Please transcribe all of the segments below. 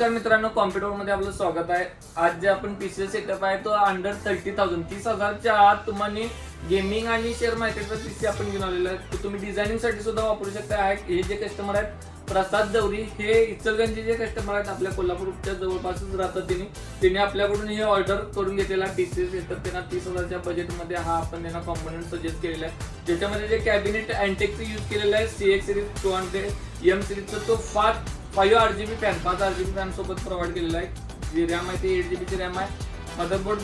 नमस्कार मित्रांनो, कॉम्प्युटरमध्ये आपलं स्वागत आहे. आज जे आपण पीसी सेटअप आहे तो अंडर 30,000 30,000च्या आत तुम्हाला गेमिंग आणि शेअर मार्केटचा पीसी आपण घेऊन आलेला आहे. तो तुम्ही डिझायनिंग साठी सुद्धा वापरू शकता. हे जे कस्टमर आहेत प्रसाद दौरी, हे इचलकरंजी जे कस्टमर आहेत आपल्या कोल्हापूरच्या जवळपासच राहतात. त्यांनी आपल्याकडून हे ऑर्डर करून घेतलेला पीसी सेटअप. त्यांना 30,000च्या बजेटमध्ये हा आपण त्यांना कॉम्पोनंट सजेस्ट केलेला आहे, ज्याच्यामध्ये जे कॅबिनेट अँटेकचं यूज केलेलं आहे. CX सिरीज 200 M सिरीजचा तो 5 RGB फॅन 5 RGB फॅन सोबत प्रोव्हाइड केलेला आहे. जी रॅम आहे ती 8GB ची रॅम आहे. मदरबोर्ड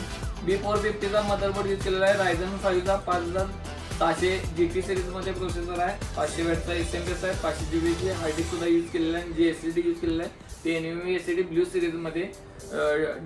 B450 चा मदरबोर्ड यूज केलेला आहे. Ryzen 5 चा 5600 GT सिरीज मध्ये प्रोसेसर आहे. 500 वॅटचा SMS आहे. 500GB ची हार्ड डिस्क सुद्धा यूज केलेला आहे. जे SSD यूज केलेला आहे ते NVMe SSD ब्लू सिरीज मध्ये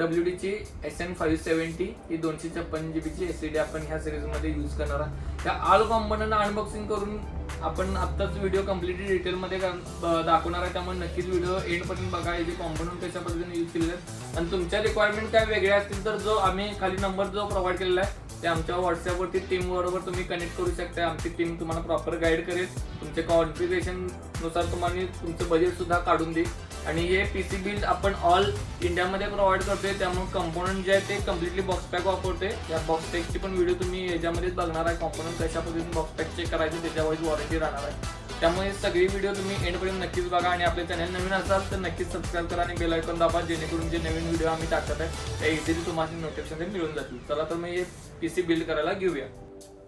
WD ची SN570 ही 256GB ची SSD आपण ह्या सिरीज मध्ये यूज करणार आहोत. त्या ऑल कॉम्पोनंट अनबॉक्सिंग करून आपण आत्ताच व्हिडिओ कम्प्लीटली डिटेल मध्ये दाखवणार आहे. त्यामुळे नक्कीच व्हिडिओ एंड पर्यंत बघा. हे जे कॉम्पोनंट कशा पद्धतीने यूज केलेले आहेत आणि तुमच्या रिक्वायरमेंट काय वेगळ्या असतील तर जो आम्ही खाली नंबर जो प्रोव्हाइड केलेला आहे ते आमच्या व्हॉट्सअपवरती टीम बरोबर तुम्ही कनेक्ट करू शकता. आमची टीम तुम्हाला प्रॉपर गाईड करेल. तुमच्या कॉन्फिगरेशन नुसार तुम्हाला तुमचं बजेट सुद्धा काढून देईल. आणि हे पीसी बिल्ड आपण ऑल इंडियामध्ये प्रोव्हाइड करतोय. त्यामुळे कंपोनंट जे आहे ते कम्प्लिटली बॉक्स पॅक वापरतोय. या बॉक्स पॅकची पण व्हिडिओ तुम्ही याच्यामध्येच बघणार आहे. कंपोनंट कशा पद्धतीने बॉक्स पॅक चेक करायचं त्याच्यावर वॉरंटी राहणार आहे. त्यामुळे सगळी व्हिडिओ तुम्ही एंडपर्यंत नक्कीच बघा. आणि आपल्या चॅनल नवीन असाल तर नक्कीच सबस्क्राईब करा आणि बेल आयकॉन दाबा, जेणेकरून जे नवीन व्हिडिओ आम्ही टाकत आहे त्या इझिली तुम्हाला नोटिफिकेशन मिळून जातील. चला तर मग हे पीसी बिल्ड करायला घेऊया.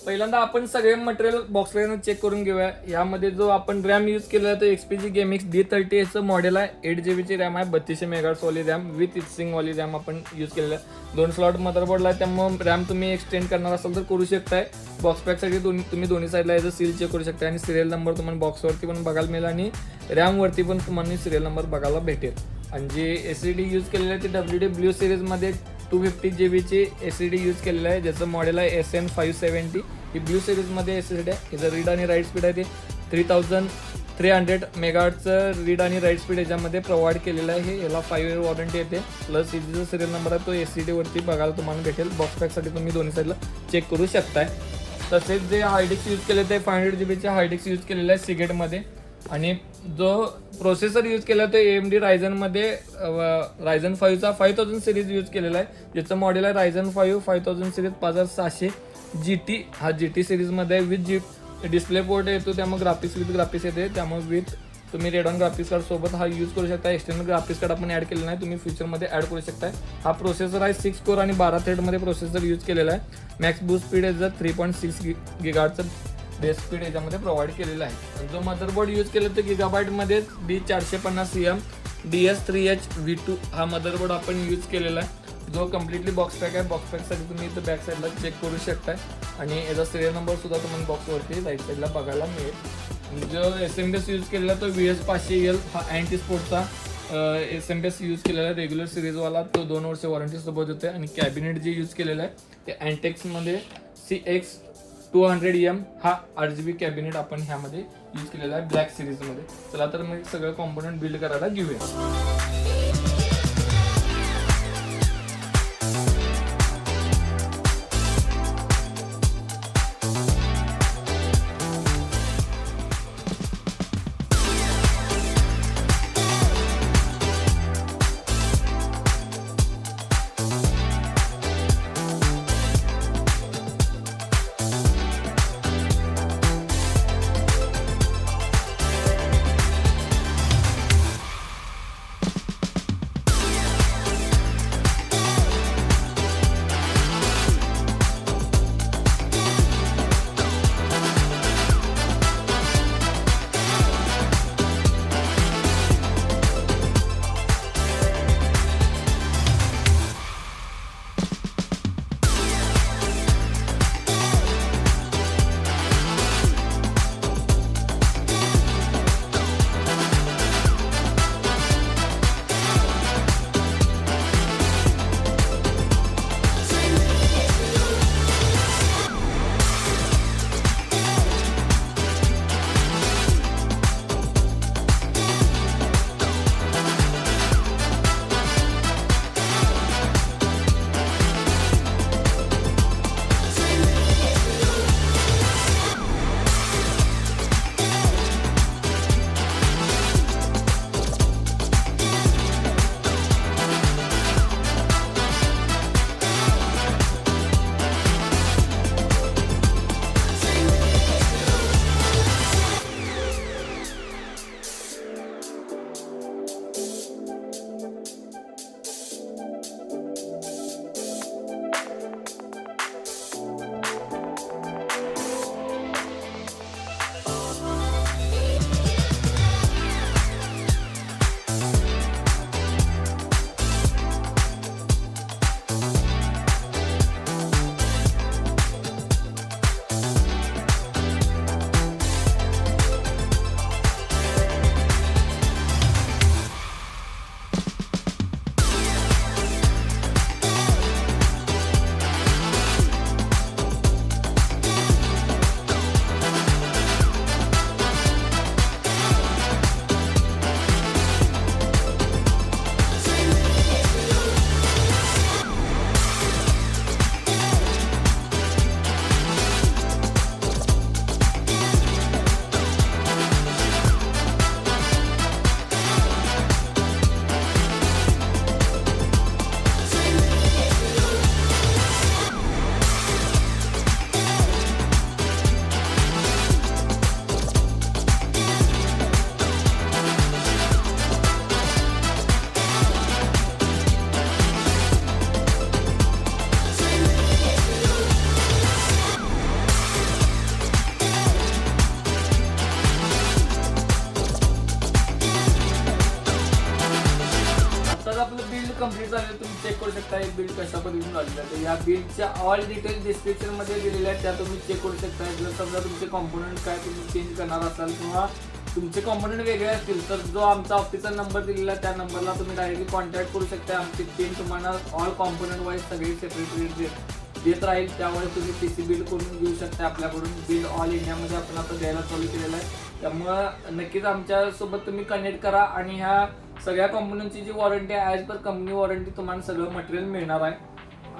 पहिल्यांदा आपण सगळे मटेरियल बॉक्स वरून चेक करून घेऊया. यामध्ये जो आपण रॅम यूज केलेला आहे तो XPG GameX D30 चं मॉडेल आहे. 8GB ची रॅम आहे. 3200 MHz वाली रॅम विथ इसिंग वाली रॅम आपण यूज केलेला आहे. 2 स्लॉट मदरबोर्डला आहे, त्यामुळे रॅम तुम्ही एक्सटेंड करणार असाल तर करू शकताय. बॉक्स पॅकसाठी तुम्ही दोन्ही साईडला याचं सील चेक करू शकता आणि सिरियल नंबर तुम्हाला बॉक्सवरती पण बघायला मिळेल आणि रॅमवरती पण तुम्हाला सिरियल नंबर बघायला भेटेल. आणि जे SSD यूज केलेलं आहे ते WD ब्ल्यू सिरीजमध्ये 250GB ची SSD यूज केलेलं आहे, ज्याचं मॉडेल आहे SN570. ही ब्ल्यू सिरीजमध्ये SSD आहे. याचं रीड आणि राईट स्पीड आहे ते 3300 MHzचं रीड आणि राईट स्पीड याच्यामध्ये प्रोव्हाइड केलेलं आहे. याला 5 year वॉरंटी येते. प्लस जो सिरियल नंबर आहे तो SSD वरती बघायला तुम्हाला भेटेल. बॉक्स पॅकसाठी तुम्ही दोन्ही साईडला चेक करू शकताय. तसेच जे हार्ड डिस्क यूज केले ते 500GB चे हार्ड डिस्क यूज केलेलं आहे सिगेटमध्ये. आणि जो प्रोसेसर यूज केला तो AMD रायझनमध्ये Ryzen 5 चा 5000 सिरीज यूज केलेला आहे, ज्याचं मॉडेल आहे Ryzen 5 5000 सिरीज 5700 GT. हा GT सिरीजमध्ये विथ डिस्प्ले पोर्ट येतो, त्यामुळे ग्राफिक्स येते. त्यामुळे विथ तुम्ही रेडॉन ग्राफिक्स कार्ड सोबत हा यूज करू शकता. एक्सटर्नल ग्राफिक्स कार्ड आपण ऍड केलेलं नाही, तुम्ही फ्युचरमध्ये ऍड करू शकता. हा प्रोसेसर आहे 6 कोर आणि 12 थ्रेडमध्ये प्रोसेसर यूज केलेला आहे. मॅक्स बूस्ट स्पीड याचं 3.6 GHz बेस स्पीड याच्यामध्ये प्रोव्हाइड केलेला आहे. जो मदरबोर्ड यूज केला तो गिगाबाईटमध्ये B450M DS3H V2 हा मदरबोर्ड आपण यूज केलेला आहे, जो कम्प्लिटली बॉक्स पॅक आहे. बॉक्स पॅकसाठी तुम्ही इथं बॅक साईडला चेक करू शकताय आणि याचा सिरियल नंबर सुद्धा तुम्हाला बॉक्सवरती राईट साईडला बघायला मिळेल. जो SMS यूज केलेला तो VS500L हा अँटी स्पोर्टचा SMS यूज केलेला आहे. रेग्युलर सिरीजवाला तो 2 वर्ष वॉरंटी सोबत होते. आणि कॅबिनेट जे यूज केलेलं आहे ते अँटेक्समध्ये CX 200M हा RGB कॅबिनेट आपण ह्यामध्ये यूज केलेला आहे ब्लॅक सिरीजमध्ये. चला तर मग सगळं कॉम्पोनंट बिल्ड करायला घेऊया. करू शकता हे बिल्ड कशा पद्धतीने लावलेलं आहे. या बिल्डच्या ऑल डिटेल्स डिस्क्रिप्शन मध्ये दिलेल्या आहेत, त्या तुम्ही चेक करू शकता. जर समजा तुमचे कॉम्पोनंट काय तुम्ही चेंज करणार असाल किंवा तुमचे कॉम्पोनंट वेगळे असतील तर जो आमचा ऑफिसचा नंबर दिलेला आहे त्या नंबरला तुम्ही डायरेक्टली कॉन्टॅक्ट करू शकता. आमची टीम तुम्हाला ऑल कॉम्पोनंट वाईज सगळे सेपरेट देत राहील. त्यामुळे तुम्ही पीसी बिल्ड करून घेऊ शकता आपल्याकडून. बिल्ड ऑल इंडियामध्ये आपण आता द्यायला चालू केलेलं आहे. त्यामुळं नक्कीच आमच्यासोबत तुम्ही कनेक्ट करा आणि ह्या सगळ्या कॉम्पोनंटची जी वॉरंटी आहे ॲज पर कंपनी वॉरंटी तुम्हाला सगळं मटेरियल मिळणार आहे.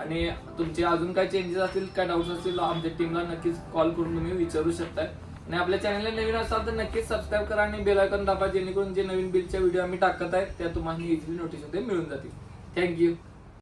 आणि तुमचे अजून काय चेंजेस असतील काय डाऊट्स असतील आमच्या टीमला नक्कीच कॉल करून तुम्ही विचारू शकताय. आणि आपल्या चॅनलला नवीन असाल तर नक्कीच सबस्क्राईब करा आणि बेल आयकॉन दाबा, जेणेकरून जे नवीन बिलच्या व्हिडिओ आम्ही टाकत आहे त्या तुम्हाला इझिली नोटिफिकेशन मिळून जातील. थँक्यू.